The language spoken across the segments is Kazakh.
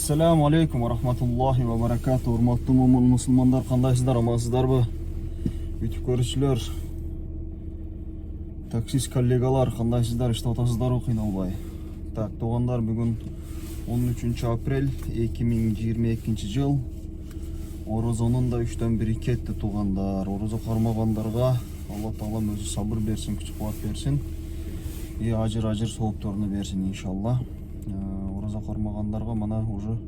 Ассаламу алейкум ва рахматуллахи ва баракату. Урматтуу мусулмандар, кандайсыздар, амансыздарбы? Бүтүп көрүүчүлөр, таксист коллегалар, кандайсыздар, иштеп атасыздарбы кыйналбай? Так, туугандар, бүгүн 13 апрель 2022 жыл. Орозонун да 3-төн 1 кетти туугандар. Орозо кармагандарга Алла Таалам өзү сабыр берсин, күч кубат берсин. И ажыр соопторуну берсин иншалла. Орозо кармагандарга мана уже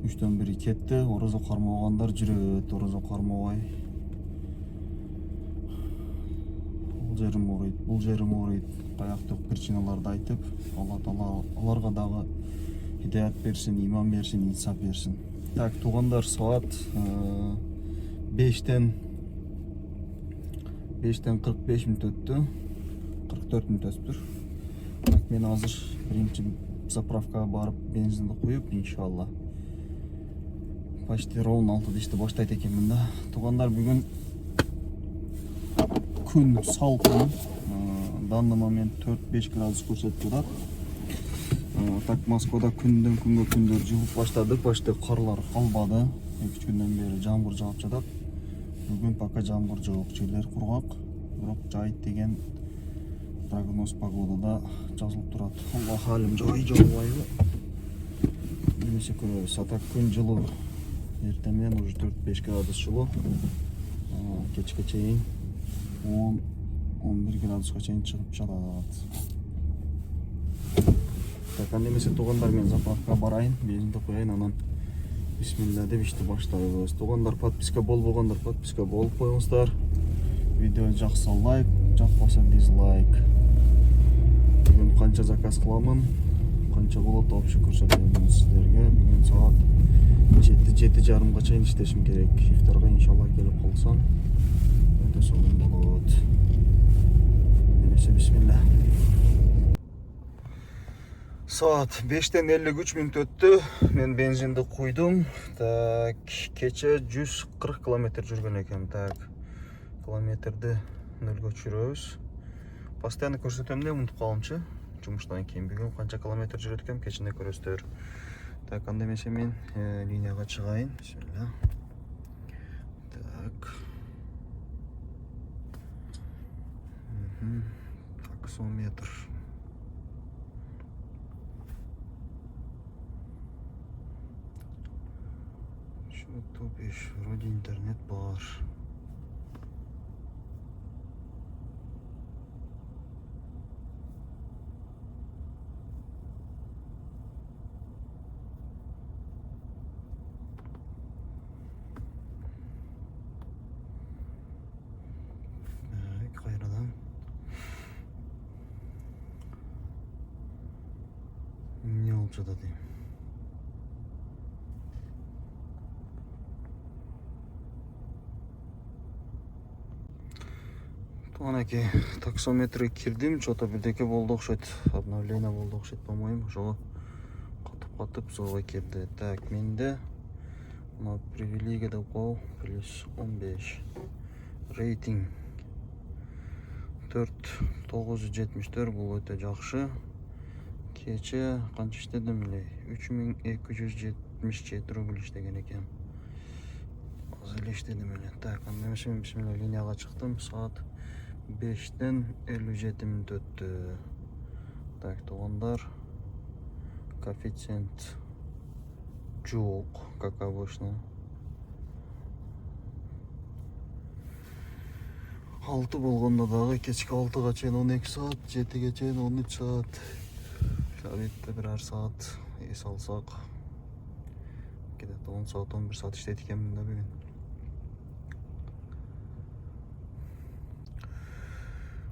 3-төн 1 кетти. Орозо кармагандар жүрөт. Орозо кармабай бул жерим ооруйт, каяктык причиналарды айтып, Алла Таала аларга дагы хидаят берсин, иман берсин, инсап берсин. Так, туугандар, саат 5-тен 45 мүнөт өттү. 44 мүнөт өттүр. Так, мен азыр биринчи заправкага барып бензинди куюп, иншалла почти ровно 6 ишти баштайт экенмин да. Туугандар, бүгүн күн салкын. Данный момент 4-5 градус көрсөтүп турат. Так, Москвада күндөн күнгө күндөр жылып баштады. Почти карлар калбады. 2 күндөн бери жамгыр жаап жатат. Бүгүн пока жамгыр жок, жерлер кургак. Бирок жайыт деген прогноз погодада жазылып турат. Алла халим жай жаабайбы? Немесе көрөбүз. Так, күн жылуу. Эртең менен уже 4-5 градус жылуу. Кечке чейин 10-11 градуска чейин чыгып жатат. Так, немесе туугандар, мен заправкага барайын, бензинди куяйын, анан бисмилла деп ишти баштайбыз. Туугандар, подписка болбогондор подписка болуп коюңуздар. Видео жакса лайк, жакпаса дизлайк. Бүгүн канча заказ кыламын, канча болот общий көрсөтөмүн сиздерге. Бүгүн саат 7:30 чейин иштешим керек. Ифтарга иншалла келип калсам өтө сонун болот. Немесе бисмилла. Saat 5'ten 53 мүнөт өттү. Мен бензинди куйдум. Так, кече 140 км жүргөн экенмин. Так, километрди нөлгө түшүрөбүз. Постоянно көрсөтөм да унутуп калымчы. Жумуштан кийин бүгүн канча километр жүрөт экенмин, кечинде көрөсүздөр. Так, анда эмесе мен линияга чыгайын. Бисмилла. Так. Таксометр. Топиш, вроде интернет бар. Кайрадан. Не болуп жатат дейм. Анакей таксометрге кирдим, что-то бирдеке болду окшойт. Обновление болду окшойт, по-моему. Жолу катып зоого кирди. Так, менде мына привилегия деп коебу, плюс 15. Рейтинг 4,974, бул өтө жакшы. Кече канча иштедим эле? 3277 рубль иштеген экен. Азыр эле иштедим эле. Так, анда мен бисмилла линияга чыктым. Саат 5'ten 57 мүнөт өттү. Так, туугандар, коэффициент жок, как обычно. 6 болгондо дагы кечки 6га чейин 12 саат, 7ге чейин 13 саат. Обедте бирер саат эс алсак, где-то 10 саат, 11 саат иштейт экенмин да бүгүн.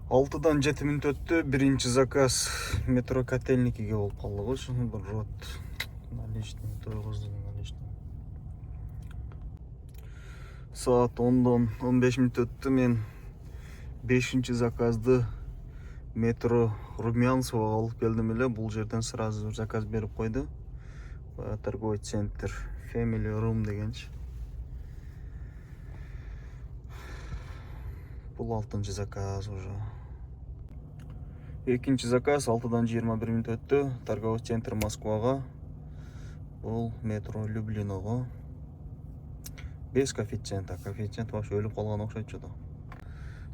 Алтыдан 7 мүнөт өттү. Биринчи заказ метро Котельникиге болуп калды. Ошону бир рот наличный тойгуздум, наличный. Саат 10'dan 15 мүнөт өттү. Мен 5-чи заказды метро Румянцевого алып келдим эле. Бул жерден сразу заказ берип койду. Торговый центр Family Room дегенчи. Бул 6-чы заказ уже. Экинчи заказ 6'dan 21 мүнөт өттү. Торговый центр Москвага. Бұл метро Люблиноға 5 коэффициент, коэффициент вообще өліп қалған оқшайды да.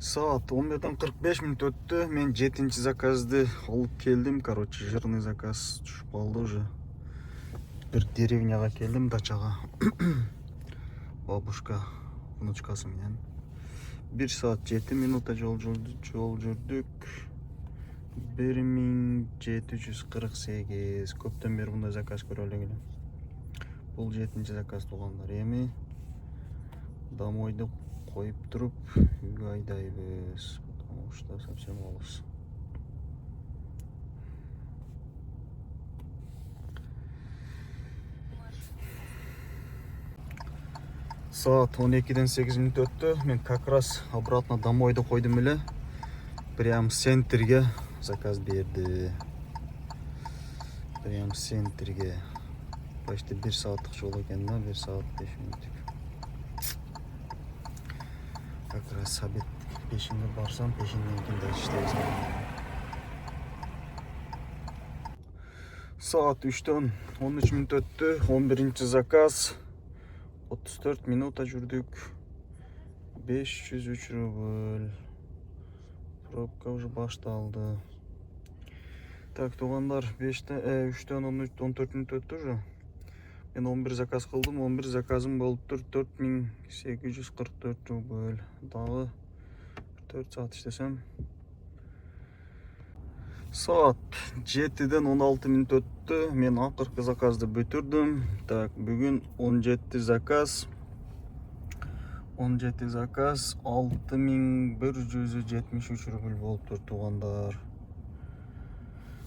Saat 11:45 минут өтті. Мен 7-ші заказды алып келдім. Короче, жирный заказ түшіп қалды уже. Bir деревняға келдім, дачаға. Бабушка, внучкасы менен. 1 saat 7 минута жол жүрдік. 1748. Көптен бері бұндай заказ көре элегем. Бұл 7-ші заказ туғандар. Эми домойды қойып тұрып, үйге айдайбыз. Потому что совсем алыс. Saat 12:08 минут өтті. Мен как раз обратно домойды қойдым эле. Прям центрге заказ берді. Прям центрге. Почти 1 сааттық жол екен да, 1 saat 5 минут. Как раз обед пешинге барсам, пешинден кейін дальше иштейбиз. Saat 3:13 минут өтті. 11-ші заказ. 34 минута жүрдік. 503 рубль. Пробка уже башталды. Так, туғандар 3:14 минут өтті уже. Мен 11 заказ қылдым. 11 заказым болып тұр 4844 рубль. Дағы 4 saat іштесем. Saat 7:16 минут өтті. Мен ақырғы заказды бүтірдім. Так, бүгін 17 заказ. 17 заказ 6173 рубль болып тұр туғандар.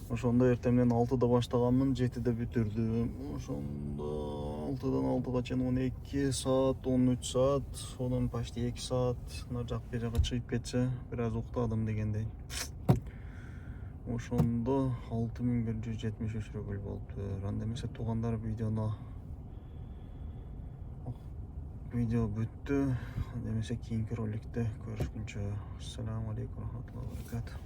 Ошонда ертемнен 6-да баштаганмын, 7-де бүтүрдүм. Ошонда 6-дан 6-га чейин 12 saat, 13 saat, сонун почти 2 saat. Нар жак бер жака чыгып кетсе, бир аз уктадым дегендей. Ошондо 6173 рубль болуптур. Анда эмесе тугандар видео бүттү. Анда эмесе кийинки роликте көрүшкүнчө. Ассаламу алейкум, рахматуллахи ва баракатух.